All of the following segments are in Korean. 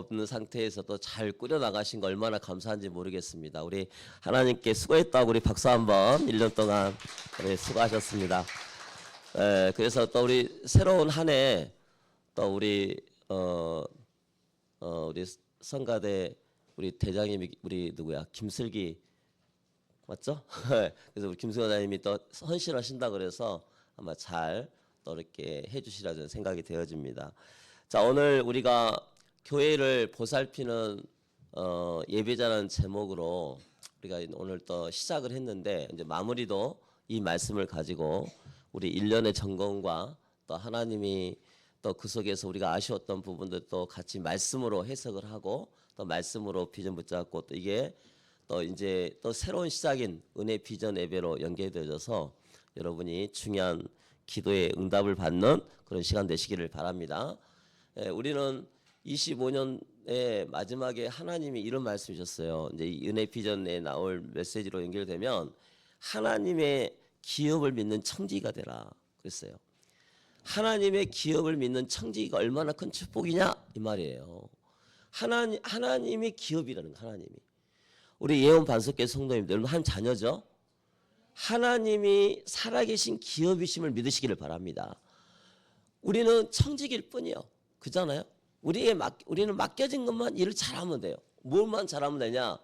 없는 상태에서도 잘 꾸려 나가신 거 얼마나 감사한지 모르겠습니다. 우리 하나님께 수고했다고 우리 박수 한번 1년 동안 수고하셨습니다. 그래서 또 우리 새로운 한 해 또 우리 우리 성가대 우리 대장님이 우리 누구야 김슬기 맞죠? 그래서 우리 김승호 장님이 또 헌신하신다 그래서 아마 잘 또 이렇게 해주시라 저는 생각이 되어집니다. 자, 오늘 우리가 교회를 보살피는 예배자라는 제목으로 우리가 오늘 또 시작을 했는데 이제 마무리도 이 말씀을 가지고 우리 1년의 점검과 또 하나님이 또 그 속에서 우리가 아쉬웠던 부분들도 같이 말씀으로 해석을 하고 또 말씀으로 비전 붙잡고 또 이게 또 이제 또 새로운 시작인 은혜 비전 예배로 연계되어져서 여러분이 중요한 기도의 응답을 받는 그런 시간 되시기를 바랍니다. 우리는 25년의 마지막에 하나님이 이런 말씀이셨어요. 이제 이 은혜 비전에 나올 메시지로 연결되면 하나님의 기업을 믿는 청지기가 되라 그랬어요. 하나님의 기업을 믿는 청지기가 얼마나 큰 축복이냐 이 말이에요. 하나님이 기업이라는 거, 하나님이. 우리 예언 반석계 성도님들 여러분 한 자녀죠. 하나님이 살아계신 기업이심을 믿으시기를 바랍니다. 우리는 청지기일 뿐이요. 그잖아요. 우리는 맡겨진 것만 일을 잘하면 돼요. 뭘만 잘하면 되냐?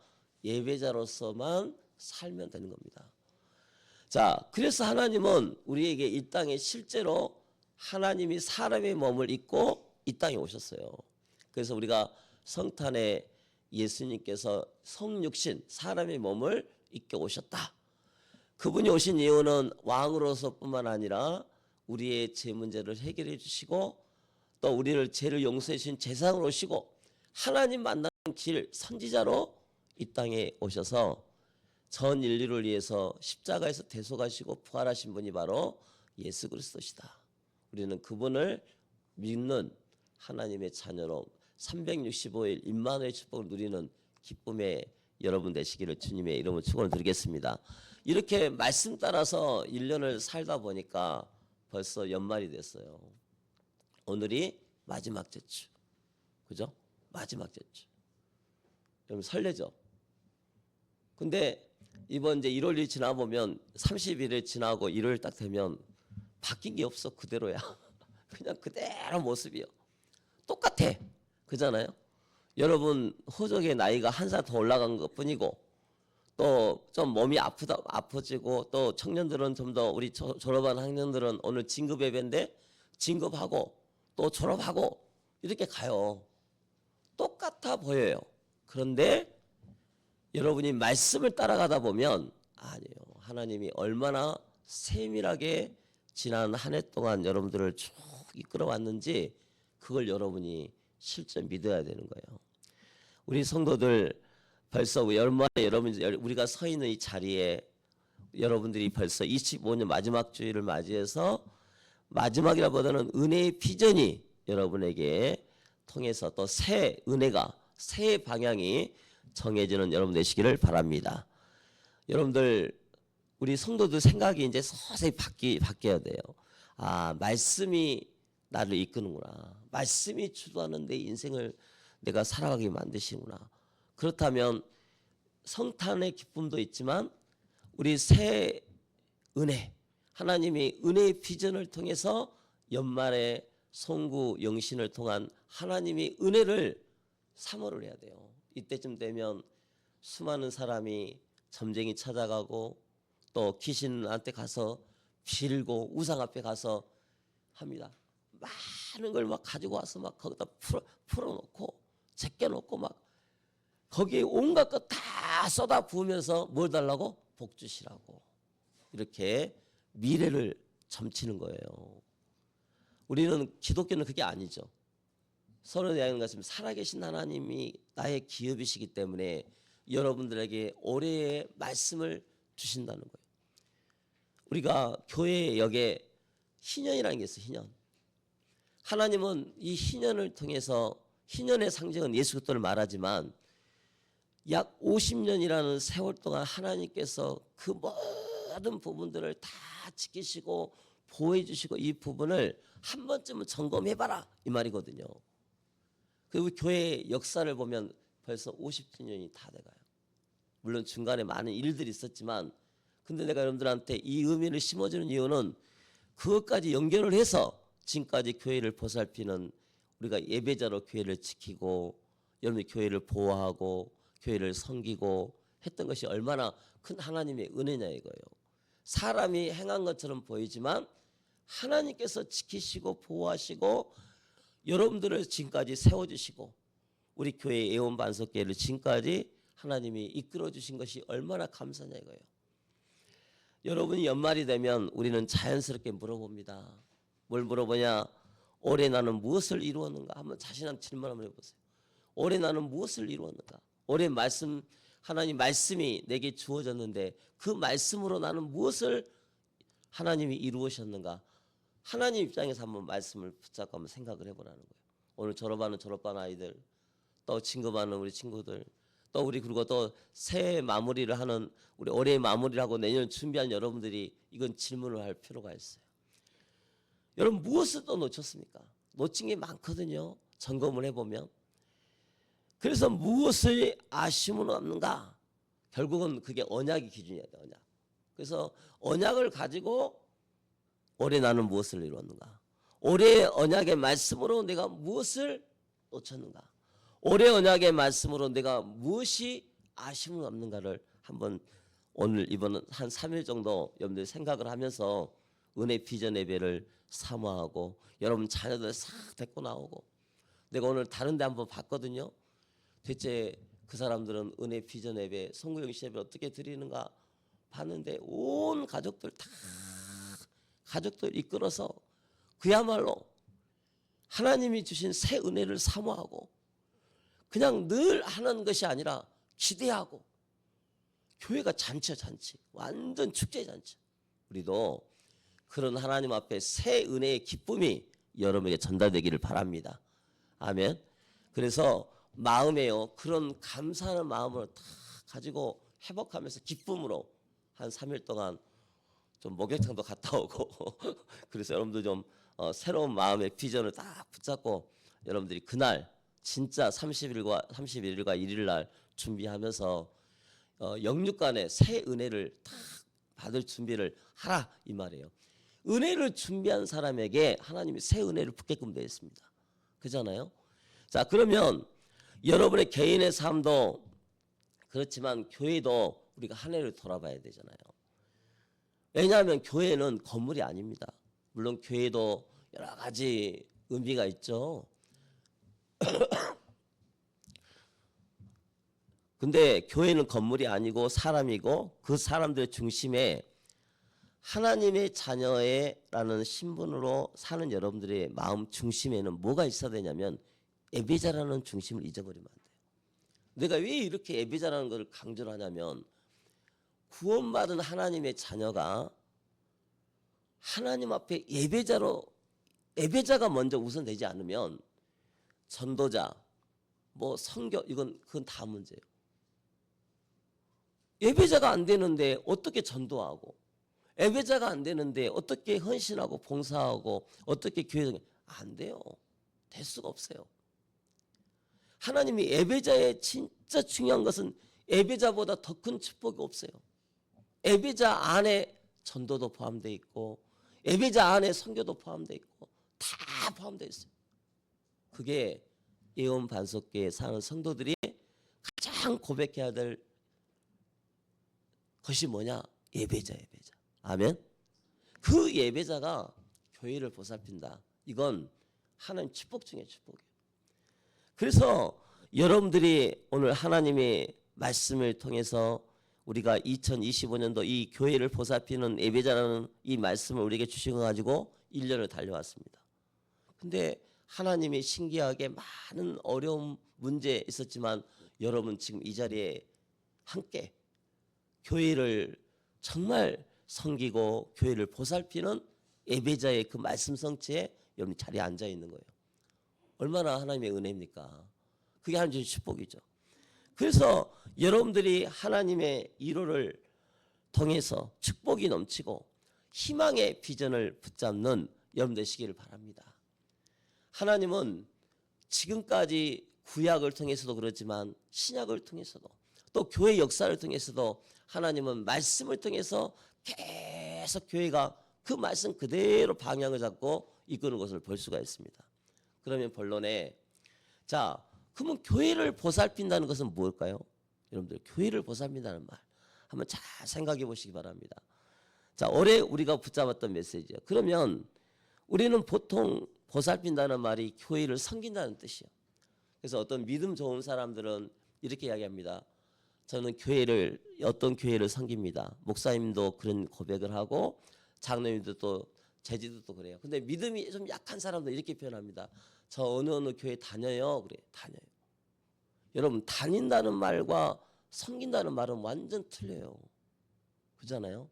예배자로서만 살면 되는 겁니다. 자, 그래서 하나님은 우리에게 이 땅에 실제로 하나님이 사람의 몸을 입고 이 땅에 오셨어요. 그래서 우리가 성탄에 예수님께서 성육신 사람의 몸을 입게 오셨다. 그분이 오신 이유는 왕으로서뿐만 아니라 우리의 죄 문제를 해결해 주시고 또 우리를 죄를 용서해 주신 제사장으로 오시고 하나님 만나는 길 선지자로 이 땅에 오셔서 전 인류를 위해서 십자가에서 대속하시고 부활하신 분이 바로 예수 그리스도시다. 우리는 그분을 믿는 하나님의 자녀로 365일 임마누엘 축복을 누리는 기쁨의 여러분 되시기를 주님의 이름으로 축원을 드리겠습니다. 이렇게 말씀 따라서 1년을 살다 보니까 벌써 연말이 됐어요. 오늘이 마지막 제주. 그죠? 마지막 제주. 여러분 설레죠? 근데 이번 이제 1월이 지나보면 30일을 지나고 1월 딱 되면 바뀐 게 없어. 그대로야. 그냥 그대로 모습이요. 똑같아. 그잖아요? 여러분 호적의 나이가 한 살 더 올라간 것 뿐이고 또 좀 몸이 아프지고 또 청년들은 좀 더 우리 졸업한 학년들은 오늘 진급 예배인데 진급하고 또 졸업하고 이렇게 가요. 똑같아 보여요. 그런데 여러분이 말씀을 따라가다 보면 아니에요. 하나님이 얼마나 세밀하게 지난 한 해 동안 여러분들을 쭉 이끌어왔는지 그걸 여러분이 실제 믿어야 되는 거예요. 우리 성도들 벌써 연말에 우리가 서 있는 이 자리에 여러분들이 벌써 25년 마지막 주일을 맞이해서 마지막이라보다는 은혜의 비전이 여러분에게 통해서 또 새 은혜가 새 방향이 정해지는 여러분 되시기를 바랍니다. 여러분들 우리 성도들 생각이 이제 서서히 바뀌어야 돼요. 아, 말씀이 나를 이끄는구나. 말씀이 주도하는 내 인생을 내가 살아가게 만드시구나. 그렇다면 성탄의 기쁨도 있지만 우리 새 은혜, 하나님이 은혜의 비전을 통해서 연말에 송구 영신을 통한 하나님의 은혜를 사모를 해야 돼요. 이때쯤 되면 수많은 사람이 점쟁이 찾아가고 또 귀신한테 가서 빌고 우상 앞에 가서 합니다. 많은 걸 막 가지고 와서 막 거기다 풀어놓고 제껴놓고 막 거기에 온갖 것 다 쏟아 부으면서 뭘 달라고? 복 주시라고. 이렇게 미래를 점치는 거예요. 우리는 기독교는 그게 아니죠. 서로 이야기하는 것처럼 살아계신 하나님이 나의 기업이시기 때문에 여러분들에게 올해의 말씀을 주신다는 거예요. 우리가 교회 역에 희년이라는 게 있어요. 희년. 하나님은 이 희년을 통해서 희년의 상징은 예수 그리스도를 말하지만 약 50년이라는 세월 동안 하나님께서 그 모든 부분들을 다 지키시고 보호해 주시고 이 부분을 한 번쯤은 점검해봐라 이 말이거든요. 그리고 교회의 역사를 보면 벌써 50주년이 다 돼가요. 물론 중간에 많은 일들이 있었지만, 근데 내가 여러분들한테 이 의미를 심어주는 이유는 그것까지 연결을 해서 지금까지 교회를 보살피는, 우리가 예배자로 교회를 지키고 여러분이 교회를 보호하고 교회를 섬기고 했던 것이 얼마나 큰 하나님의 은혜냐 이거예요. 사람이 행한 것처럼 보이지만 하나님께서 지키시고 보호하시고 여러분들을 지금까지 세워주시고 우리 교회 애원 반석교회를 지금까지 하나님이 이끌어 주신 것이 얼마나 감사냐 이거예요. 여러분이 연말이 되면 우리는 자연스럽게 물어봅니다. 뭘 물어보냐? 올해 나는 무엇을 이루었는가? 한번 자신한테 질문 한번 해보세요. 올해 나는 무엇을 이루었는가? 올해 말씀, 하나님 말씀이 내게 주어졌는데 그 말씀으로 나는 무엇을 하나님이 이루으셨는가? 하나님 입장에서 한번 말씀을 붙잡고 한번 생각을 해보라는 거예요. 오늘 졸업하는 졸업반 아이들, 또 진급하는 우리 친구들, 또 우리 그리고 또 새해 마무리를 하는 우리 올해 마무리를 하고 내년 준비한 여러분들이 이건 질문을 할 필요가 있어요. 여러분 무엇을 또 놓쳤습니까? 놓친 게 많거든요. 점검을 해보면. 그래서 무엇을 아쉬움은 없는가? 결국은 그게 언약이 기준이야 돼. 언약. 그래서 언약을 가지고 올해 나는 무엇을 이루었는가? 올해 언약의 말씀으로 내가 무엇을 놓쳤는가? 올해 언약의 말씀으로 내가 무엇이 아쉬움은 없는가를 한번 오늘 이번 한 3일 정도 여러분들 생각을 하면서 은혜 비전 예배를 사모하고 여러분 자녀들 싹 데리고 나오고, 내가 오늘 다른 데 한번 봤거든요. 대체 그 사람들은 은혜 비전 예배 송구영시 예배 어떻게 드리는가 봤는데 온 가족들 다 가족들 이끌어서 그야말로 하나님이 주신 새 은혜를 사모하고 그냥 늘 하는 것이 아니라 기대하고, 교회가 잔치야 잔치, 완전 축제 잔치. 우리도 그런 하나님 앞에 새 은혜의 기쁨이 여러분에게 전달되기를 바랍니다. 아멘. 그래서 마음에요 그런 감사하는 마음을 다 가지고 회복하면서 기쁨으로 한 3일 동안 좀 목욕탕도 갔다 오고 그래서 여러분들 좀 새로운 마음의 비전을 딱 붙잡고 여러분들이 그날 진짜 30일과 1일 날 준비하면서 영육간에 새 은혜를 딱 받을 준비를 하라 이 말이에요. 은혜를 준비한 사람에게 하나님이 새 은혜를 붓게끔 되어 있습니다. 그잖아요. 자, 그러면 여러분의 개인의 삶도 그렇지만 교회도 우리가 한 해를 돌아봐야 되잖아요. 왜냐하면 교회는 건물이 아닙니다. 물론 교회도 여러 가지 의미가 있죠. 근데 교회는 건물이 아니고 사람이고 그 사람들의 중심에 하나님의 자녀라는 신분으로 사는 여러분들의 마음 중심에는 뭐가 있어야 되냐면 예배자라는 중심을 잊어버리면 안 돼요. 내가 왜 이렇게 예배자라는 것을 강조를 하냐면 구원받은 하나님의 자녀가 하나님 앞에 예배자가 먼저 우선되지 않으면 전도자, 뭐 선교 그건 다 문제예요. 예배자가 안 되는데 어떻게 전도하고, 예배자가 안 되는데 어떻게 헌신하고 봉사하고 어떻게 교회 안 돼요. 될 수가 없어요. 하나님이 예배자의 진짜 중요한 것은 예배자보다 더 큰 축복이 없어요. 예배자 안에 전도도 포함되어 있고 예배자 안에 선교도 포함되어 있고 다 포함되어 있어요. 그게 예원 반석교에 사는 성도들이 가장 고백해야 될 것이 뭐냐? 예배자. 아멘. 그 예배자가 교회를 보살핀다. 이건 하나님 축복 중에 축복이에요. 그래서 여러분들이 오늘 하나님의 말씀을 통해서 우리가 2025년도 이 교회를 보살피는 예배자라는 이 말씀을 우리에게 주신 거 가지고 1년을 달려왔습니다. 근데 하나님이 신기하게 많은 어려운 문제 있었지만 여러분 지금 이 자리에 함께 교회를 정말 섬기고 교회를 보살피는 예배자의 그 말씀 성취에 여러분 자리에 앉아 있는 거예요. 얼마나 하나님의 은혜입니까? 그게 하나님의 축복이죠. 그래서 여러분들이 하나님의 일호를 통해서 축복이 넘치고 희망의 비전을 붙잡는 여러분 되시기를 바랍니다. 하나님은 지금까지 구약을 통해서도 그렇지만 신약을 통해서도 또 교회 역사를 통해서도 하나님은 말씀을 통해서 계속 교회가 그 말씀 그대로 방향을 잡고 이끄는 것을 볼 수가 있습니다. 그러면 본론에 자, 그러면 교회를 보살핀다는 것은 무엇일까요? 여러분들 교회를 보살핀다는 말 한번 잘 생각해 보시기 바랍니다. 자, 올해 우리가 붙잡았던 메시지요. 그러면 우리는 보통 보살핀다는 말이 교회를 섬긴다는 뜻이요. 그래서 어떤 믿음 좋은 사람들은 이렇게 이야기합니다. 저는 교회를 어떤 교회를 섬깁니다. 목사님도 그런 고백을 하고 장로님도 또 제지도 그래요. 근데 믿음이 좀 약한 사람도 이렇게 표현합니다. 저 어느 교회 다녀요. 그래, 다녀요. 여러분 다닌다는 말과 섬긴다는 말은 완전 틀려요. 그렇잖아요.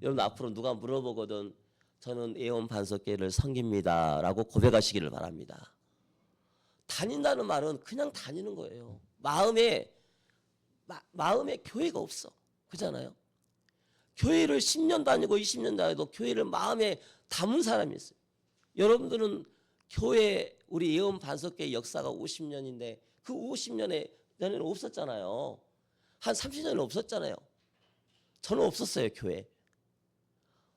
여러분 앞으로 누가 물어보거든 저는 예언 반석교회를 섬깁니다라고 고백하시기를 바랍니다. 다닌다는 말은 그냥 다니는 거예요. 마음에 교회가 없어. 그렇잖아요. 교회를 10년 다니고 20년 다니도 교회를 마음에 담은 사람이 있어요. 여러분들은 교회 우리 예언 반석교회 역사가 50년인데 그 50년에 전에는 없었잖아요. 한 30년은 없었잖아요. 저는 없었어요, 교회.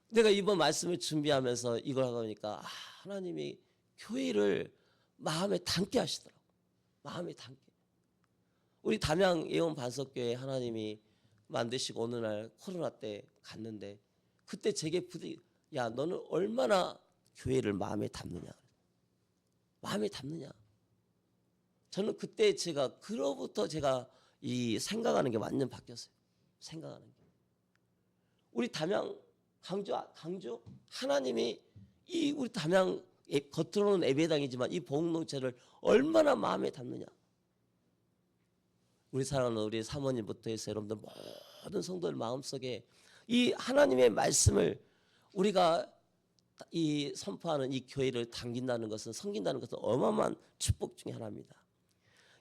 내가 이번 말씀을 준비하면서 이걸 하다 보니까 하나님이 교회를 마음에 담게 하시더라고요. 마음에 담게. 우리 담양 예언 반석교회 하나님이 만드시고 어느 날 코로나 때 갔는데 그때 제게 야 너는 얼마나 교회를 마음에 담느냐. 마음에 담느냐. 저는 그때 그로부터 제가 이 생각하는 게 완전 바뀌었어요. 생각하는 게. 우리 담양 강주 하나님이 이 우리 담양 겉으로는 예배당이지만 이 복음동체를 얼마나 마음에 담느냐. 우리 사랑하는 우리 사모님부터 해서 여러분들 모든 성도들 마음속에 이 하나님의 말씀을 우리가 이 선포하는 이 교회를 당긴다는 것은 섬긴다는 것은 어마어마한 축복 중에 하나입니다.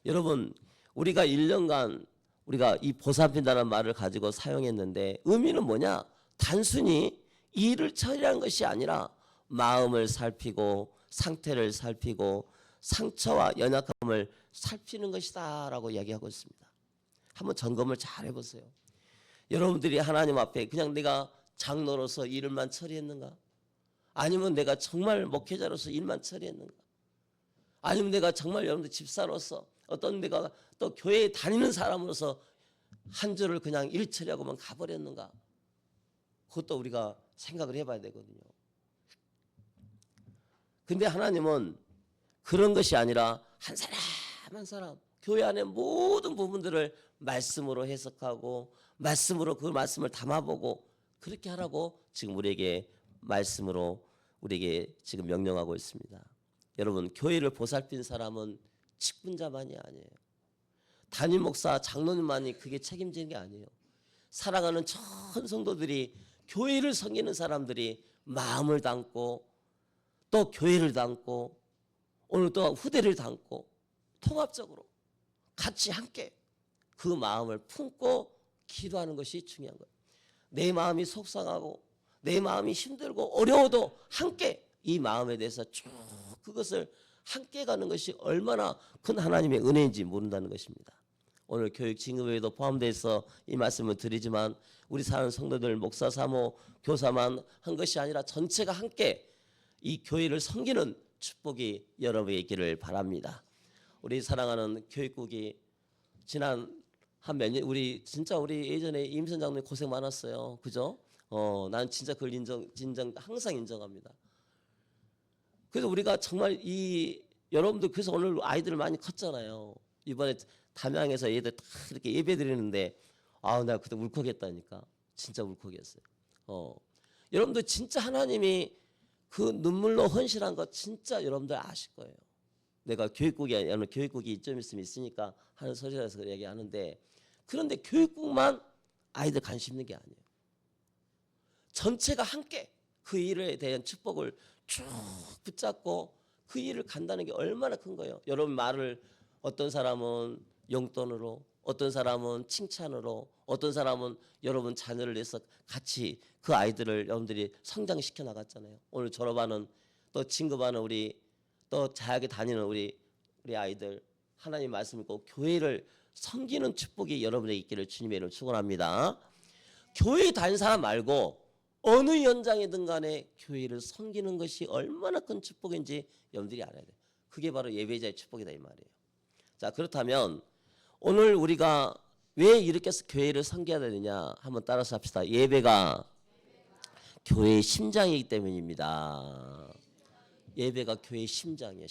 여러분 우리가 1년간 우리가 이 보살핀다는 말을 가지고 사용했는데 의미는 뭐냐? 단순히 일을 처리하는 것이 아니라 마음을 살피고 상태를 살피고 상처와 연약함을 살피는 것이다 라고 이야기하고 있습니다. 한번 점검을 잘 해보세요. 여러분들이 하나님 앞에 그냥 내가 장로로서 일을만 처리했는가? 아니면 내가 정말 목회자로서 일만 처리했는가? 아니면 내가 정말 여러분들 집사로서 어떤 내가 또 교회에 다니는 사람으로서 한 주를 그냥 일 처리하고만 가버렸는가? 그것도 우리가 생각을 해봐야 되거든요. 근데 하나님은 그런 것이 아니라 한 사람 한 사람 교회 안의 모든 부분들을 말씀으로 해석하고 말씀으로 그 말씀을 담아보고 그렇게 하라고 지금 우리에게 말씀으로 우리에게 지금 명령하고 있습니다. 여러분 교회를 보살핀 사람은 직분자만이 아니에요. 담임 목사 장로님만이 그게 책임지는 게 아니에요. 사랑하는 전 성도들이 교회를 섬기는 사람들이 마음을 담고 또 교회를 담고 오늘 또 후대를 담고 통합적으로 같이 함께 그 마음을 품고 기도하는 것이 중요한 거예요. 내 마음이 속상하고 내 마음이 힘들고 어려워도 함께 이 마음에 대해서 쭉 그것을 함께 가는 것이 얼마나 큰 하나님의 은혜인지 모른다는 것입니다. 오늘 교육 진급에도 포함돼서 이 말씀을 드리지만 우리 사는 성도들 목사 사모 교사만 한 것이 아니라 전체가 함께 이 교회를 섬기는 축복이 여러분에게 있기를 바랍니다. 우리 사랑하는 교육국이 지난 한 몇 년 우리 예전에 임선 장로님 고생 많았어요. 그죠? 난 진짜 그걸 항상 인정합니다. 그래서 우리가 정말 여러분들 그래서 오늘 아이들 많이 컸잖아요. 이번에 담양에서 얘들 다 이렇게 예배 드리는데 내가 그때 울컥했다니까. 진짜 울컥했어요. 여러분들 진짜 하나님이 그 눈물로 헌신한 거 진짜 여러분들 아실 거예요. 내가 교육국이 좀 있으니까 하는 소리라서 얘기하는데 그런데 교육국만 아이들 관심 있는 게 아니에요. 전체가 함께 그 일에 대한 축복을 쭉 붙잡고 그 일을 간다는 게 얼마나 큰 거예요. 여러분 말을 어떤 사람은 용돈으로 어떤 사람은 칭찬으로 어떤 사람은 여러분 자녀를 위해서 같이 그 아이들을 여러분들이 성장시켜 나갔잖아요. 오늘 졸업하는 또 진급하는 우리 또 대학에 다니는 우리 우리 아이들 하나님 말씀 읽고 교회를 섬기는 축복이 여러분에게 있기를 주님의 이름으로 축원합니다. 교회 다니는 사람 말고 어느 현장이든 간에 교회를 섬기는 것이 얼마나 큰 축복인지 여러분들이 알아야 돼요. 그게 바로 예배자의 축복이다 이 말이에요. 자, 그렇다면 오늘 우리가 왜 이렇게 교회를 섬겨야 되느냐 한번 따라서 합시다. 예배가 교회의 심장이기 때문입니다. 예배가 교회의 심장이에요.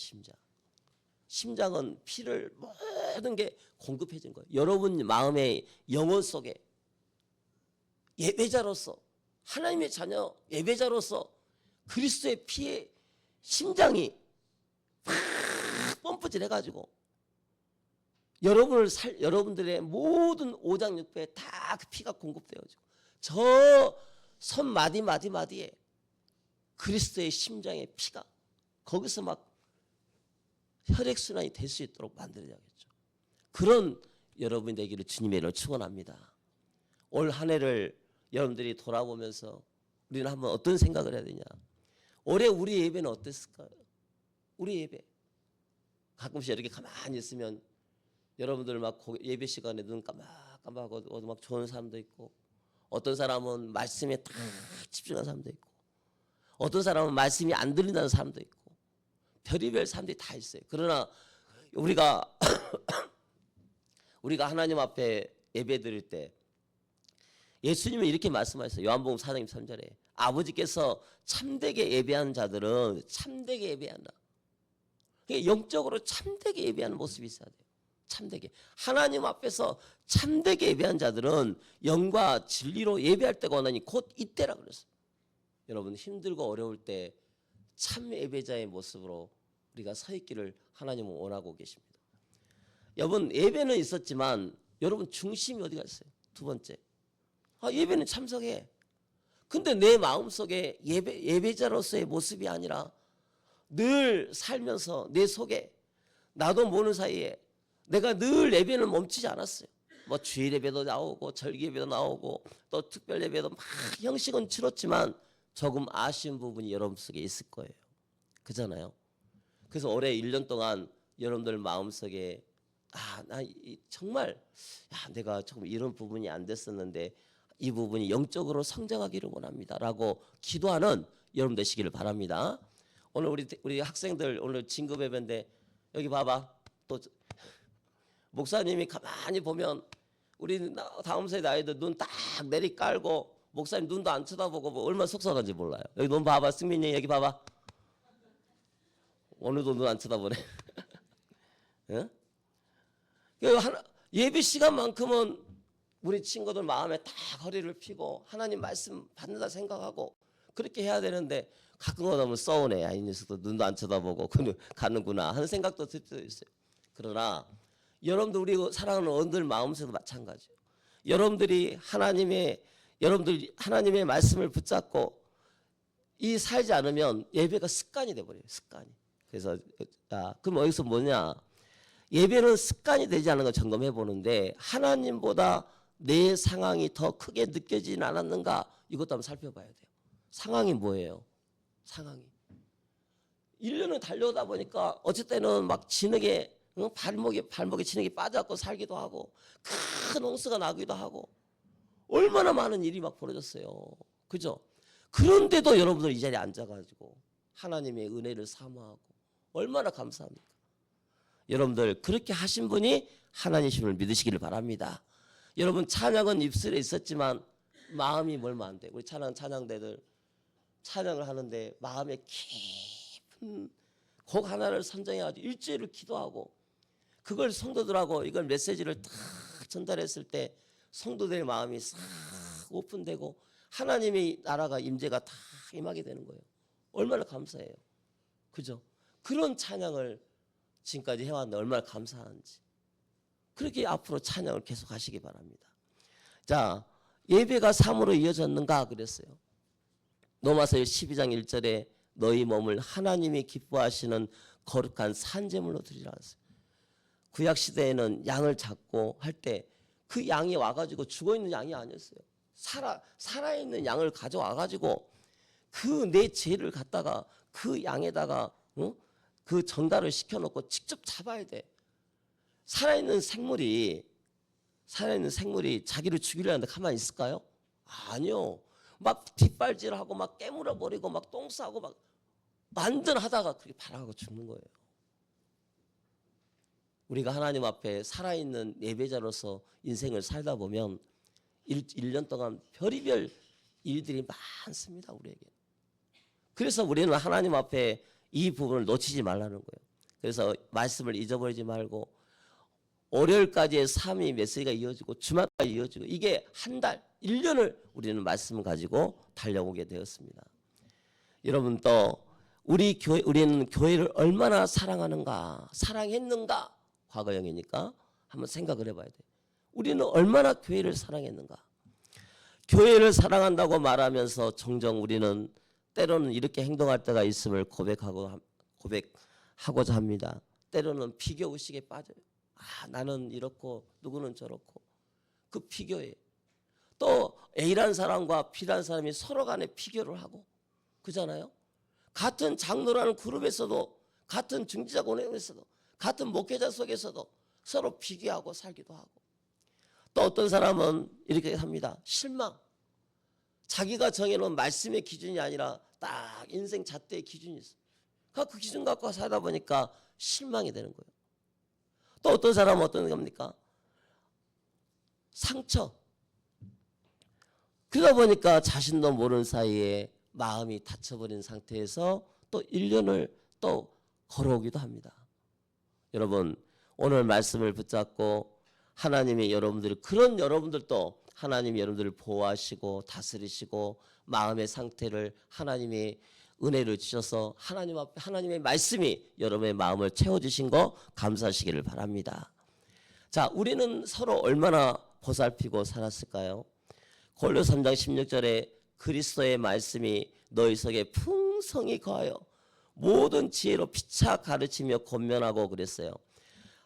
심장은 피를 모든 게 공급해진 거예요. 여러분 마음의 영혼 속에 예배자로서 하나님의 자녀 예배자로서 그리스도의 피의 심장이 팍 펌프질해가지고 여러분들의 모든 오장육부에 다 그 피가 공급되어지고 저 손 마디마디에 그리스도의 심장의 피가 거기서 막 혈액순환이 될 수 있도록 만들어야겠죠. 그런 여러분이 되기를 주님의 이름으로 축원합니다. 올 한 해를 여러분들이 돌아보면서 우리는 한번 어떤 생각을 해야 되냐. 올해 우리 예배는 어땠을까요? 우리 예배 가끔씩 이렇게 가만히 있으면 여러분들 막 예배 시간에 눈 깜빡하고 막 좋은 사람도 있고 어떤 사람은 말씀에 다 집중하는 사람도 있고 어떤 사람은 말씀이 안 들린다는 사람도 있고 별의별 사람들이 다 있어요. 그러나 우리가 하나님 앞에 예배 드릴 때 예수님은 이렇게 말씀하셨어요. 요한복음 4장 23절에 아버지께서 참되게 예배하는 자들은 참되게 예배한다. 영적으로 참되게 예배하는 모습이 있어야 돼요. 참되게 하나님 앞에서 참되게 예배한 자들은 영과 진리로 예배할 때가 오나니 곧 이때라 그랬어요. 여러분 힘들고 어려울 때 참 예배자의 모습으로 우리가 서 있기를 하나님은 원하고 계십니다. 여러분 예배는 있었지만 여러분 중심이 어디 갔어요? 두 번째 예배는 참석해. 근데 내 마음속에 예배자로서의 모습이 아니라 늘 살면서 내 속에 나도 모르는 사이에 내가 늘 예배는 멈추지 않았어요. 뭐 주일 예배도 나오고 절기 예배도 나오고 또 특별 예배도 막 형식은 치렀지만 조금 아쉬운 부분이 여러분 속에 있을 거예요. 그잖아요. 그래서 올해 1년 동안 여러분들 마음속에 나 정말 내가 조금 이런 부분이 안 됐었는데 이 부분이 영적으로 성장하기를 원합니다 라고 기도하는 여러분 되시기를 바랍니다. 오늘 우리 학생들 오늘 진급 예배인데 여기 봐봐. 또 목사님이 가만히 보면 우리 다음 세대 아이들 눈 딱 내리 깔고 목사님 눈도 안 쳐다보고 뭐 얼마나 속상한지 몰라요. 여기 눈 봐봐. 승민이 여기 봐봐. 오늘도 눈 안 쳐다보네. 예? 예배 시간만큼은 우리 친구들 마음에 딱 허리를 펴고 하나님 말씀 받는다 생각하고 그렇게 해야 되는데 가끔 오면 써오네. 이 녀석도 눈도 안 쳐다보고 가는구나 하는 생각도 들 수도 있어요. 그러나 여러분들 우리 사랑하는 어른들 마음속에도 마찬가지예요. 여러분들이 하나님의 말씀을 붙잡고 이 살지 않으면 예배가 습관이 돼버려요. 습관이. 그래서 그럼 여기서 뭐냐? 예배는 습관이 되지 않는 걸 점검해 보는데 하나님보다 내 상황이 더 크게 느껴지진 않았는가? 이것도 한번 살펴봐야 돼요. 상황이 뭐예요? 상황이 1년을 달려오다 보니까 어쩔 때는 막 진흙에 발목에 진흙이 빠져갖고 살기도 하고 큰 홍수가 나기도 하고 얼마나 많은 일이 막 벌어졌어요. 그죠? 그런데도 여러분들 이 자리에 앉아가지고 하나님의 은혜를 사모하고 얼마나 감사합니까? 여러분들 그렇게 하신 분이 하나님이심을 믿으시기를 바랍니다. 여러분 찬양은 입술에 있었지만 마음이 멀면 안 돼. 우리 찬양대들 찬양을 하는데 마음에 깊은 곡 하나를 선정해가지고 일주일을 기도하고 그걸 성도들하고 이걸 메시지를 딱 전달했을 때 성도들의 마음이 싹 오픈되고 하나님의 나라가 임재가 다 임하게 되는 거예요. 얼마나 감사해요. 그죠? 그런 찬양을 지금까지 해왔는데 얼마나 감사한지. 그렇게 앞으로 찬양을 계속 하시기 바랍니다. 자, 예배가 삶으로 이어졌는가 그랬어요. 로마서 12장 1절에 너희 몸을 하나님이 기뻐하시는 거룩한 산제물로 드리라 했어요. 구약 시대에는 양을 잡고 할 때 그 양이 와가지고 죽어있는 양이 아니었어요. 살아있는 양을 가져와가지고 그 내 죄를 갖다가 그 양에다가 그 전달을 시켜놓고 직접 잡아야 돼. 살아있는 생물이 자기를 죽이려 하는데 가만히 있을까요? 아니요. 막 뒷발질하고 막 깨물어 버리고 막 똥 싸고 막 완전 하다가 그렇게 발아가고 죽는 거예요. 우리가 하나님 앞에 살아있는 예배자로서 인생을 살다 보면 1년 동안 별의별 일들이 많습니다. 우리에게. 그래서 우리는 하나님 앞에 이 부분을 놓치지 말라는 거예요. 그래서 말씀을 잊어버리지 말고 월요일까지의 삶이 메시지가 이어지고 주말까지 이어지고 이게 한 달, 1년을 우리는 말씀을 가지고 달려오게 되었습니다. 여러분 또 우리는 교회를 얼마나 사랑하는가, 사랑했는가, 과거형이니까 한번 생각을 해봐야 돼요. 우리는 얼마나 교회를 사랑했는가. 교회를 사랑한다고 말하면서 종종 우리는 때로는 이렇게 행동할 때가 있음을 고백하고자 합니다. 때로는 비교 의식에 빠져요. 나는 이렇고 누구는 저렇고 그 비교에 또 A라는 사람과 B라는 사람이 서로 간에 비교를 하고 그잖아요. 같은 장로라는 그룹에서도 같은 중지자고에서도 같은 목회자 속에서도 서로 비교하고 살기도 하고 또 어떤 사람은 이렇게 합니다. 실망. 자기가 정해놓은 말씀의 기준이 아니라 딱 인생 잣대의 기준이 있어요. 그 기준 갖고 살다 보니까 실망이 되는 거예요. 또 어떤 사람은 어떤 겁니까? 상처. 그러다 보니까 자신도 모르는 사이에 마음이 닫혀버린 상태에서 또 1년을 또 걸어오기도 합니다. 여러분 오늘 말씀을 붙잡고 하나님이 그런 여러분들도 하나님이 여러분들을 보호하시고 다스리시고 마음의 상태를 하나님의 은혜를 주셔서 하나님 앞에 하나님의 말씀이 여러분의 마음을 채워주신 거 감사하시기를 바랍니다. 자, 우리는 서로 얼마나 보살피고 살았을까요? 골로새 3장 16절에 그리스도의 말씀이 너희 속에 풍성히 거하여 모든 지혜로 피차 가르치며 권면하고 그랬어요.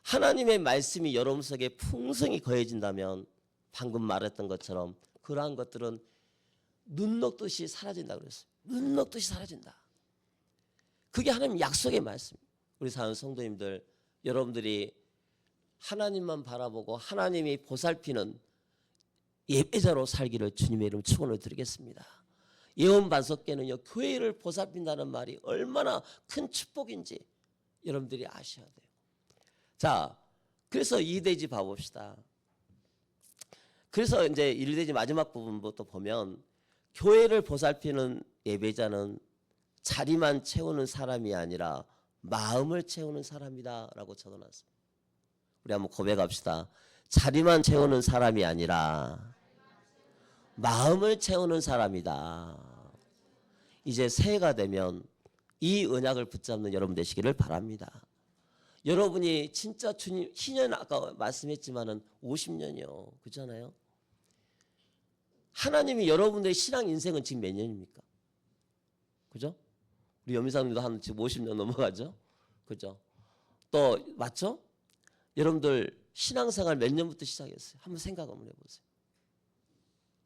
하나님의 말씀이 여러분 속에 풍성히 거해진다면 방금 말했던 것처럼 그러한 것들은 눈 녹듯이 사라진다고 그랬어요. 눈 녹듯이 사라진다. 그게 하나님 약속의 말씀. 우리 사는 성도님들 여러분들이 하나님만 바라보고 하나님이 보살피는 예배자로 살기를 주님의 이름 축원을 드리겠습니다. 예언 반석계는요 교회를 보살핀다는 말이 얼마나 큰 축복인지 여러분들이 아셔야 돼요. 자, 그래서 이대지 봐봅시다. 그래서 이제 일대지 마지막 부분부터 보면 교회를 보살피는 예배자는 자리만 채우는 사람이 아니라 마음을 채우는 사람이다라고 적어놨습니다. 우리 한번 고백합시다. 자리만 채우는 사람이 아니라 마음을 채우는 사람이다. 이제 새해가 되면 이 언약을 붙잡는 여러분 되시기를 바랍니다. 여러분이 진짜 주님 희년 아까 말씀했지만은 50년이요. 그렇잖아요. 하나님이 여러분들의 신앙 인생은 지금 몇 년입니까? 그죠? 우리 여미사님도 한 지금 50년 넘어가죠. 그죠? 또 맞죠? 여러분들 신앙생활 몇 년부터 시작했어요? 한번 생각 한번 해보세요.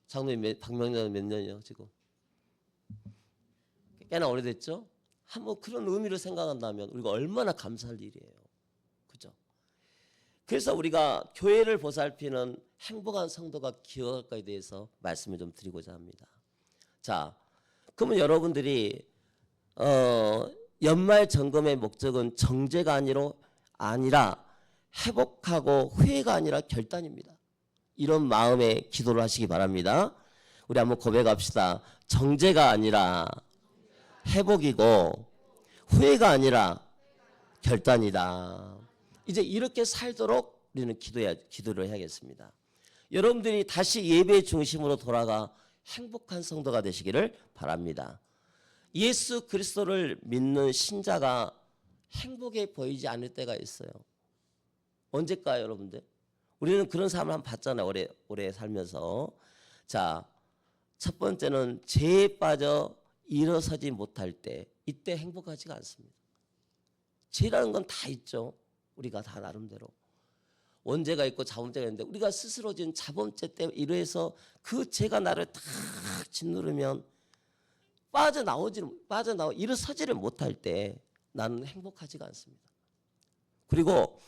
장로님 박명년 몇 년이요 지금? 꽤나 오래됐죠? 한번 그런 의미로 생각한다면 우리가 얼마나 감사할 일이에요. 그죠? 그래서 우리가 교회를 보살피는 행복한 성도가 기억할 것에 대해서 말씀을 좀 드리고자 합니다. 자, 그러면 여러분들이 연말 점검의 목적은 정죄가 아니라 회복하고 후회가 아니라 결단입니다. 이런 마음의 기도를 하시기 바랍니다. 우리 한번 고백합시다. 정죄가 아니라 회복이고 후회가 아니라 결단이다. 이제 이렇게 살도록 우리는 기도를 해야겠습니다. 여러분들이 다시 예배의 중심으로 돌아가 행복한 성도가 되시기를 바랍니다. 예수 그리스도를 믿는 신자가 행복해 보이지 않을 때가 있어요. 언제일까요, 여러분들? 우리는 그런 사람을 한번 봤잖아요. 오래 살면서. 자, 첫 번째는 죄에 빠져 일어서지 못할 때, 이때 행복하지가 않습니다. 죄라는 건 다 있죠. 우리가 다 나름대로. 원죄가 있고 자범죄가 있는데 우리가 스스로 지은 자범죄 때문에 이래서 그 죄가 나를 탁 짓누르면 일어서지를 못할 때 나는 행복하지가 않습니다. 그리고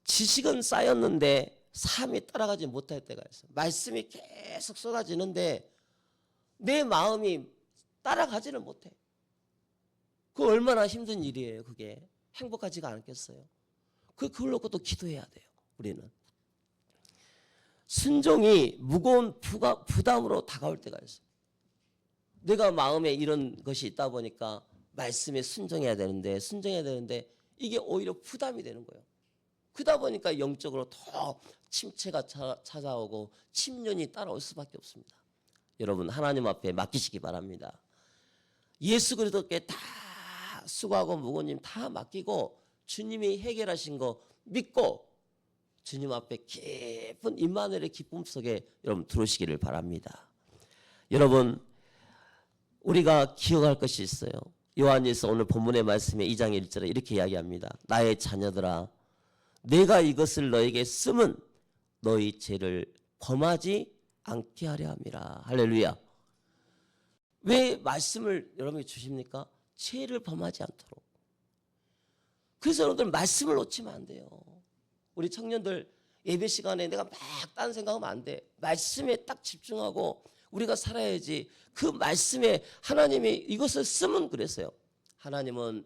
지식은 쌓였는데 삶이 따라가지 못할 때가 있어요. 말씀이 계속 쏟아지는데 내 마음이 따라가지를 못해. 그 얼마나 힘든 일이에요. 그게 행복하지가 않겠어요. 그걸 놓고 또 기도해야 돼요. 우리는 순종이 무거운 부담으로 다가올 때가 있어요. 내가 마음에 이런 것이 있다 보니까 말씀에 순종해야 되는데 이게 오히려 부담이 되는 거예요. 그러다 보니까 영적으로 더 침체가 찾아오고 침륜이 따라올 수밖에 없습니다. 여러분 하나님 앞에 맡기시기 바랍니다. 예수 그리스도께 다 수고하고 무거운 짐 다 맡기고 주님이 해결하신 거 믿고 주님 앞에 깊은 임마누엘의 기쁨 속에 여러분 들어오시기를 바랍니다. 여러분 우리가 기억할 것이 있어요. 요한일서 오늘 본문의 말씀에 2장 1절에 이렇게 이야기합니다. 나의 자녀들아 내가 이것을 너에게 쓰면 너희 죄를 범하지 않게 하려 함이라. 할렐루야. 왜 말씀을 여러분이 주십니까? 죄를 범하지 않도록. 그래서 여러분들 말씀을 놓치면 안 돼요. 우리 청년들 예배 시간에 내가 막 딴 생각하면 안 돼. 말씀에 딱 집중하고 우리가 살아야지. 그 말씀에 하나님이 이것을 쓰면 그랬어요. 하나님은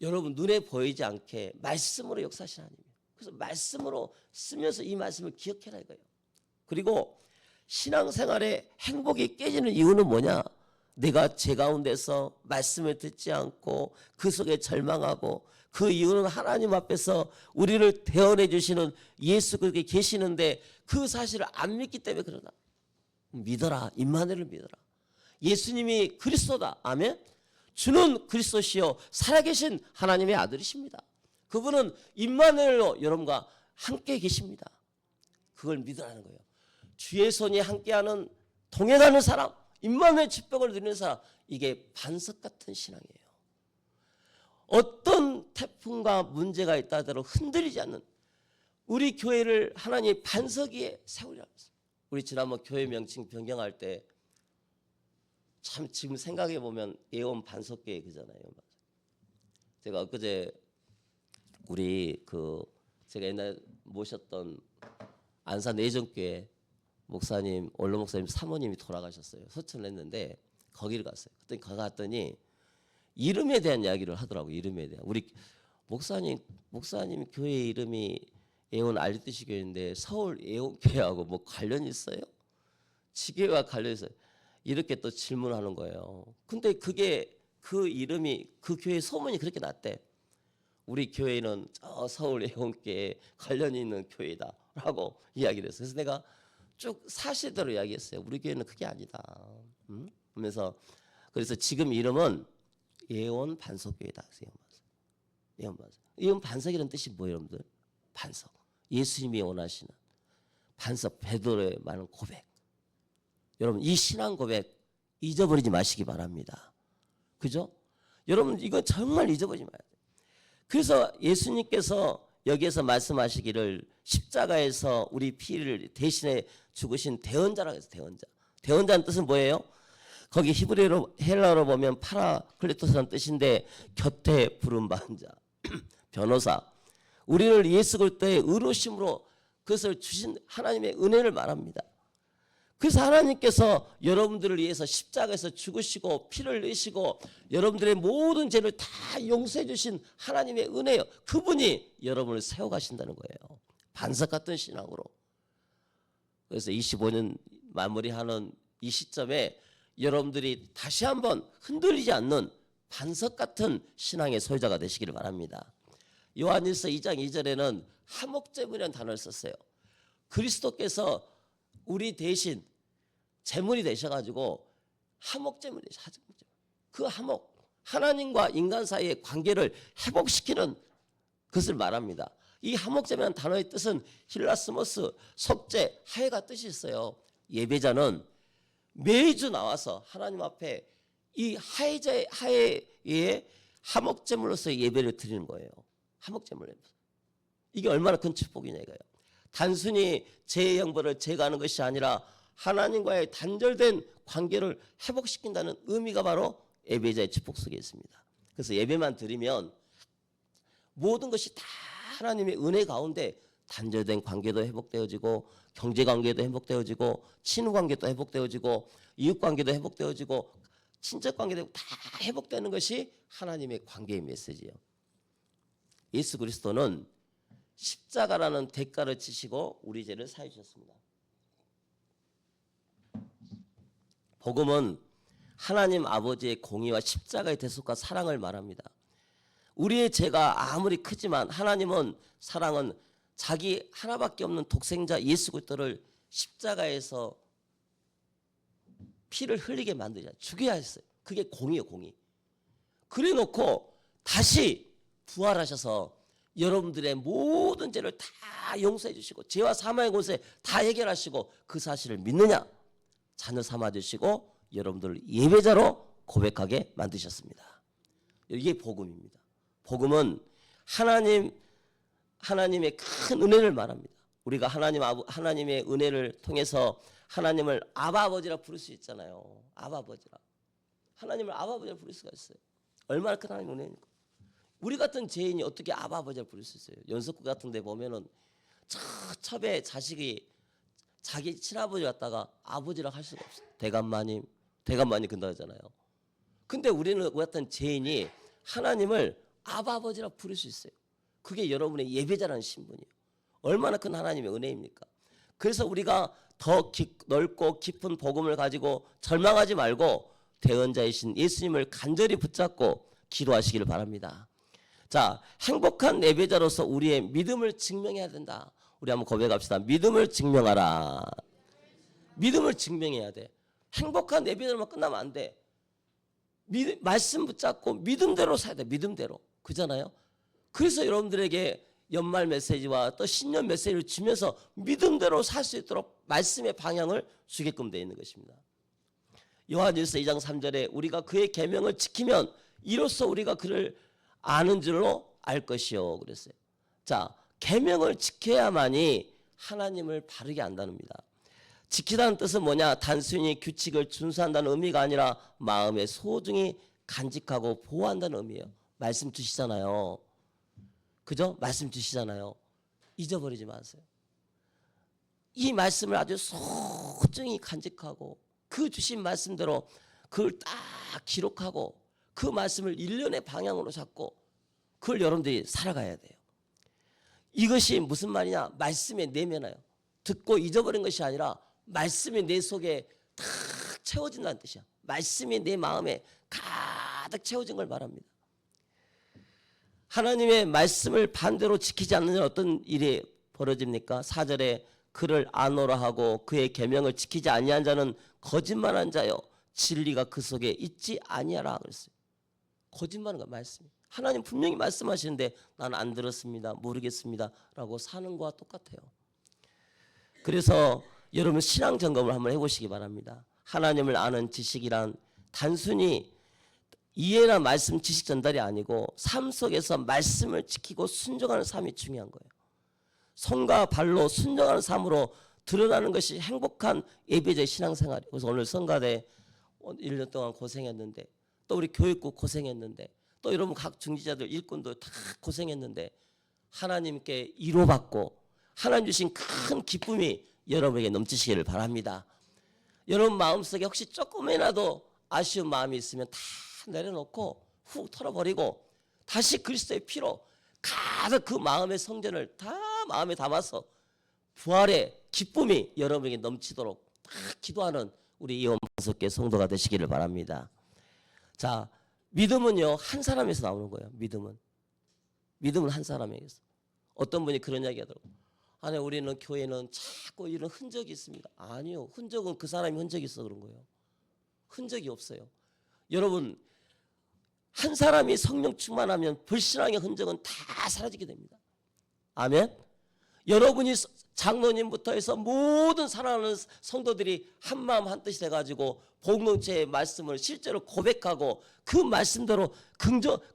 여러분 눈에 보이지 않게 말씀으로 역사하신 하나님이에요. 그래서 말씀으로 쓰면서 이 말씀을 기억해라 이거예요. 그리고 신앙생활에 행복이 깨지는 이유는 뭐냐? 내가 제 가운데서 말씀을 듣지 않고 그 속에 절망하고 그 이유는 하나님 앞에서 우리를 대언해 주시는 예수 그렇게 계시는데 그 사실을 안 믿기 때문에 그러나. 믿어라. 임마누엘을 믿어라. 예수님이 그리스도다. 아멘. 주는 그리스도시요 살아계신 하나님의 아들이십니다. 그분은 임마누엘로 여러분과 함께 계십니다. 그걸 믿으라는 거예요. 주의 손이 함께하는 동행하는 사람, 임마누엘 축복을 누리는 사람, 이게 반석 같은 신앙이에요. 어떤 태풍과 문제가 있다 하더라도 흔들리지 않는 우리 교회를 하나님의 반석 위에 세우려 합니다. 우리 지난번 교회 명칭 변경할 때 참 지금 생각해 보면 예언 반석교회 그잖아요. 제가 엊그제 우리 제가 옛날 모셨던 안산 내정교회 목사님 원로 목사님 사모님이 돌아가셨어요. 소천을 했는데 거기를 갔어요. 그때 거기 갔더니 이름에 대한 이야기를 하더라고요. 이름에 대한. 우리 목사님 교회 이름이 예언 알리듯이 교회인데 서울 예언교회하고 뭐 관련이 있어요? 지교회와 관련이 있어요. 이렇게 또 질문하는 거예요. 근데 그게 그 이름이 그 교회 소문이 그렇게 났대. 우리 교회는 저 서울 예언교회에 관련이 있는 교회다라고 이야기를 했어요. 그래서 내가 쭉 사실대로 이야기했어요. 우리 교회는 그게 아니다. 하면서 그래서 지금 이름은 예언 반석교회다. 예언 반석이라는 뜻이 뭐예요, 여러분들? 반석. 예수님이 원하시는 반석, 베드로의 많은 고백. 여러분 이 신앙 고백 잊어버리지 마시기 바랍니다. 그죠? 여러분 이거 정말 잊어버리지 마야 돼요. 그래서 예수님께서 여기에서 말씀하시기를 십자가에서 우리 피를 대신에 죽으신 대언자라고 해서 대언자. 대언자는 뜻은 뭐예요? 거기 히브리어로 헬라어로 보면 파라클리토스라는 뜻인데 곁에 부름받은 자, 변호사. 우리를 예수 그리스도의 의로심으로 그것을 주신 하나님의 은혜를 말합니다. 그래서 하나님께서 여러분들을 위해서 십자가에서 죽으시고 피를 내시고 여러분들의 모든 죄를 다 용서해 주신 하나님의 은혜요. 그분이 여러분을 세워가신다는 거예요. 반석 같은 신앙으로. 그래서 25년 마무리하는 이 시점에 여러분들이 다시 한번 흔들리지 않는 반석 같은 신앙의 소유자가 되시기를 바랍니다. 요한일서 2장 2절에는 화목제물이라는 단어를 썼어요. 그리스도께서 우리 대신 제물이 되셔가지고 화목제물이 되셔. 그 화목, 하나님과 인간 사이의 관계를 회복시키는 것을 말합니다. 이 화목제물이라는 단어의 뜻은 힐라스모스, 속죄, 하해가 뜻이 있어요. 예배자는 매주 나와서 하나님 앞에 이 하해의 화목제물로서 예배를 드리는 거예요. 화목제물로. 이게 얼마나 큰 축복이냐 이거예요. 단순히 죄의 형벌을 제거하는 것이 아니라 하나님과의 단절된 관계를 회복시킨다는 의미가 바로 예배자의 축복 속에 있습니다. 그래서 예배만 드리면 모든 것이 다 하나님의 은혜 가운데 단절된 관계도 회복되어지고 경제관계도 회복되어지고 친후관계도 회복되어지고 이웃관계도 회복되어지고 친척관계도 다 회복되는 것이 하나님의 관계의 메시지예요. 예수 그리스도는 십자가라는 대가를 치시고 우리 죄를 사해 주셨습니다. 복음은 하나님 아버지의 공의와 십자가의 대속과 사랑을 말합니다. 우리의 죄가 아무리 크지만 하나님은 사랑은 자기 하나밖에 없는 독생자 예수 그리스도를 십자가에서 피를 흘리게 만들자 죽여야 했어요. 그게 공의예요, 공의. 그래 놓고 다시 부활하셔서 여러분들의 모든 죄를 다 용서해 주시고 죄와 사망의 권세 다 해결하시고 그 사실을 믿느냐? 자녀 삼아 주시고 여러분들을 예배자로 고백하게 만드셨습니다. 이게 복음입니다. 복음은 하나님의 큰 은혜를 말합니다. 우리가 하나님의 은혜를 통해서 하나님을 아버지라 부를 수 있잖아요. 아버지라. 하나님을 아버지라 부를 수가 있어요. 얼마나 큰 하나님의 은혜입니까? 우리 같은 죄인이 어떻게 아버지라 부를 수 있어요? 연속국 같은 데 보면은 첩의 자식이 자기 친아버지 갖다가 아버지라 할 수가 없어요. 대감마님 근다 하잖아요. 근데 우리는 같은 죄인이 하나님을 아버지라 부를 수 있어요. 그게 여러분의 예배자라는 신분이에요. 얼마나 큰 하나님의 은혜입니까? 그래서 우리가 더 넓고 깊은 복음을 가지고 절망하지 말고 대언자이신 예수님을 간절히 붙잡고 기도하시기를 바랍니다. 자, 행복한 예배자로서 우리의 믿음을 증명해야 된다. 우리 한번 고백합시다. 믿음을 증명하라. 믿음을 증명해야 돼. 행복한 예배자로만 끝나면 안 돼. 말씀 붙잡고 믿음대로 살아야 돼. 믿음대로. 그잖아요. 그래서 여러분들에게 연말 메시지와 또 신년 메시지를 주면서 믿음대로 살 수 있도록 말씀의 방향을 주게끔 되어 있는 것입니다. 요한일서 2장 3절에 우리가 그의 계명을 지키면 이로써 우리가 그를 아는 줄로 알 것이요 그랬어요. 자, 계명을 지켜야만이 하나님을 바르게 안다는니다. 지키다는 뜻은 뭐냐? 단순히 규칙을 준수한다는 의미가 아니라 마음에 소중히 간직하고 보호한다는 의미예요. 말씀 주시잖아요. 그죠? 말씀 주시잖아요. 잊어버리지 마세요. 이 말씀을 아주 소중히 간직하고 그 주신 말씀대로 그걸 딱 기록하고 그 말씀을 일련의 방향으로 잡고 그걸 여러분들이 살아가야 돼요. 이것이 무슨 말이냐? 말씀에 내면해요. 듣고 잊어버린 것이 아니라 말씀이 내 속에 탁 채워진다는 뜻이야. 말씀이 내 마음에 가득 채워진 걸 말합니다. 하나님의 말씀을 반대로 지키지 않는 어떤 일이 벌어집니까? 4절에 그를 아노라 하고 그의 계명을 지키지 아니한 자는 거짓말한 자요 진리가 그 속에 있지 아니하라 그랬어요. 거짓말은 거 말씀. 하나님 분명히 말씀하시는데 나는 안 들었습니다. 모르겠습니다. 라고 사는 거와 똑같아요. 그래서 여러분 신앙 점검을 한번 해보시기 바랍니다. 하나님을 아는 지식이란 단순히 이해나 말씀 지식 전달이 아니고 삶 속에서 말씀을 지키고 순종하는 삶이 중요한 거예요. 손과 발로 순종하는 삶으로 드러나는 것이 행복한 예배자의 신앙생활이에요. 그래서 오늘 성가대 1년 동안 고생했는데 또 우리 교육국 고생했는데 또 여러분 각 중지자들 일꾼도 다 고생했는데 하나님께 위로받고 하나님 주신 큰 기쁨이 여러분에게 넘치시기를 바랍니다. 여러분 마음속에 혹시 조금이라도 아쉬운 마음이 있으면 다 내려놓고 훅 털어버리고 다시 그리스도의 피로 가득 그 마음의 성전을 다 마음에 담아서 부활의 기쁨이 여러분에게 넘치도록 다 기도하는 우리 이원 방석계 성도가 되시기를 바랍니다. 자, 믿음은요 한 사람에서 나오는 거예요. 믿음은 한 사람에게서. 어떤 분이 그런 이야기 하더라고요. 아니 우리는 교회는 자꾸 이런 흔적이 있습니다. 아니요. 흔적은 그 사람이 흔적이 있어 그런 거예요. 흔적이 없어요. 여러분 한 사람이 성령 충만하면 불신앙의 흔적은 다 사라지게 됩니다. 아멘. 여러분이 장로님부터 해서 모든 사랑하는 성도들이 한마음 한뜻이 돼가지고 공동체의 말씀을 실제로 고백하고 그 말씀대로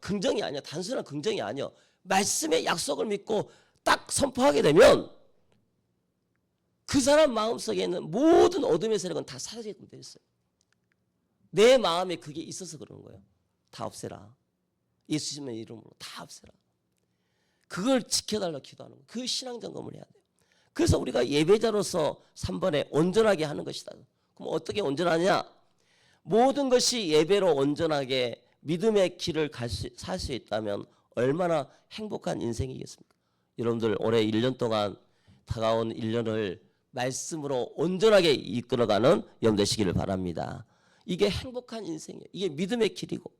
긍정이 아니야. 단순한 긍정이 아니야. 말씀의 약속을 믿고 딱 선포하게 되면 그 사람 마음속에 있는 모든 어둠의 세력은 다 사라지게 돼 있어요. 내 마음에 그게 있어서 그러는 거예요. 다 없애라. 예수님의 이름으로 다 없애라. 그걸 지켜달라고 기도하는 거예요. 그 신앙 점검을 해야 돼요. 그래서 우리가 예배자로서 3번에 온전하게 하는 것이다. 그럼 어떻게 온전하냐? 모든 것이 예배로 온전하게 믿음의 길을 살 수 있다면 얼마나 행복한 인생이겠습니까? 여러분들 올해 1년 동안 다가온 1년을 말씀으로 온전하게 이끌어가는 여러분 되시기를 바랍니다. 이게 행복한 인생이에요. 이게 믿음의 길이고,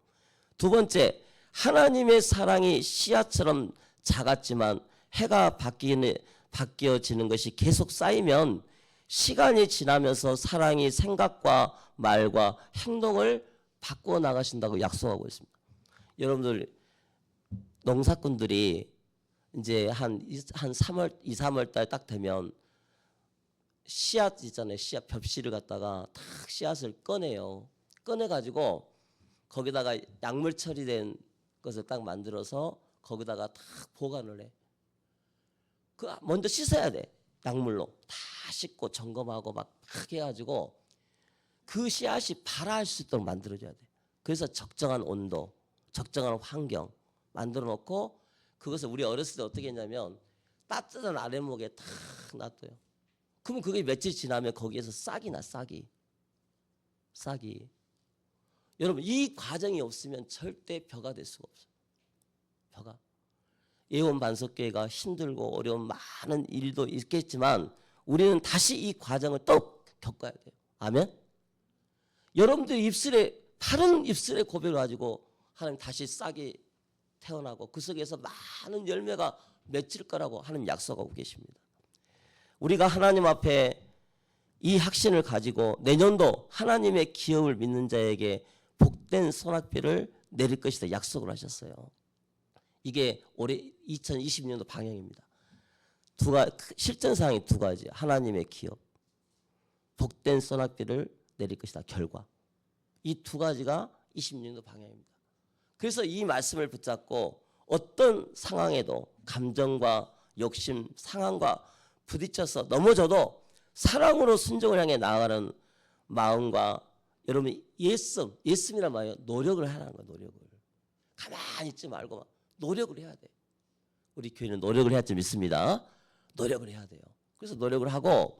두 번째, 하나님의 사랑이 씨앗처럼 작았지만 해가 바뀌어지는 것이 계속 쌓이면 시간이 지나면서 사랑이 생각과 말과 행동을 바꾸어 나가신다고 약속하고 있습니다. 여러분들 농사꾼들이 이제 한 3월, 2, 3월 달 딱 되면 씨앗 있잖아요. 씨앗 벽씨를 갖다가 탁 씨앗을 꺼내요. 꺼내가지고 거기다가 약물 처리된 것을 딱 만들어서 거기다가 탁 보관을 해. 그 먼저 씻어야 돼. 약물로 다 씻고 점검하고 막 해가지고 그 씨앗이 발화할 수 있도록 만들어줘야 돼. 그래서 적정한 온도, 적정한 환경 만들어 놓고 그것을 우리 어렸을 때 어떻게 했냐면 따뜻한 아랫목에 탁 놔둬요. 그러면 그게 며칠 지나면 거기에서 싹이 나, 싹이. 여러분 이 과정이 없으면 절대 벼가 될 수가 없어요. 벼가. 예원 반석교회가 힘들고 어려운 많은 일도 있겠지만 우리는 다시 이 과정을 또 겪어야 돼요. 아멘. 여러분들 입술에 바른 입술에 고백을 가지고 하나님 다시 싹이 태어나고 그 속에서 많은 열매가 맺힐 거라고 하나님 약속하고 계십니다. 우리가 하나님 앞에 이 확신을 가지고 내년도 하나님의 기업을 믿는 자에게 복된 소낙비를 내릴 것이다 약속을 하셨어요. 이게 올해 2020년도 방향입니다. 실전사항이 두 가지. 하나님의 기업, 복된 소낙비를 내릴 것이다 결과. 이 두 가지가 20년도 방향입니다. 그래서 이 말씀을 붙잡고 어떤 상황에도 감정과 욕심, 상황과 부딪혀서 넘어져도 사랑으로 순종을 향해 나아가는 마음과 여러분 예씀이란 말이에요. 노력을 하라는 거예요. 노력을. 가만히 있지 말고 막 노력을 해야 돼. 우리 교회는 노력을 해야 좀 믿습니다. 노력을 해야 돼요. 그래서 노력을 하고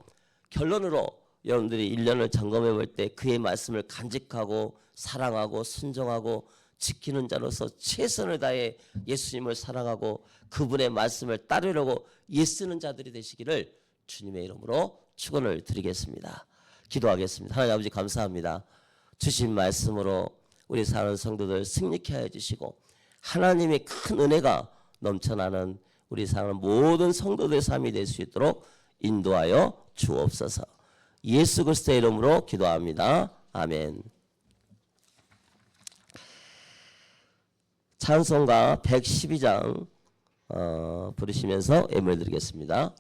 결론으로 여러분들이 1년을 점검해 볼 때 그의 말씀을 간직하고 사랑하고 순종하고 지키는 자로서 최선을 다해 예수님을 사랑하고 그분의 말씀을 따르려고 애쓰는 자들이 되시기를 주님의 이름으로 축원을 드리겠습니다. 기도하겠습니다. 하나님 아버지 감사합니다. 주신 말씀으로 우리 사는 성도들 승리케 하여 주시고 하나님의 큰 은혜가 넘쳐나는 우리 사는 모든 성도들의 삶이 될 수 있도록 인도하여 주옵소서. 예수 그리스도의 이름으로 기도합니다. 아멘. 찬송가 112장 부르시면서 예물 드리겠습니다.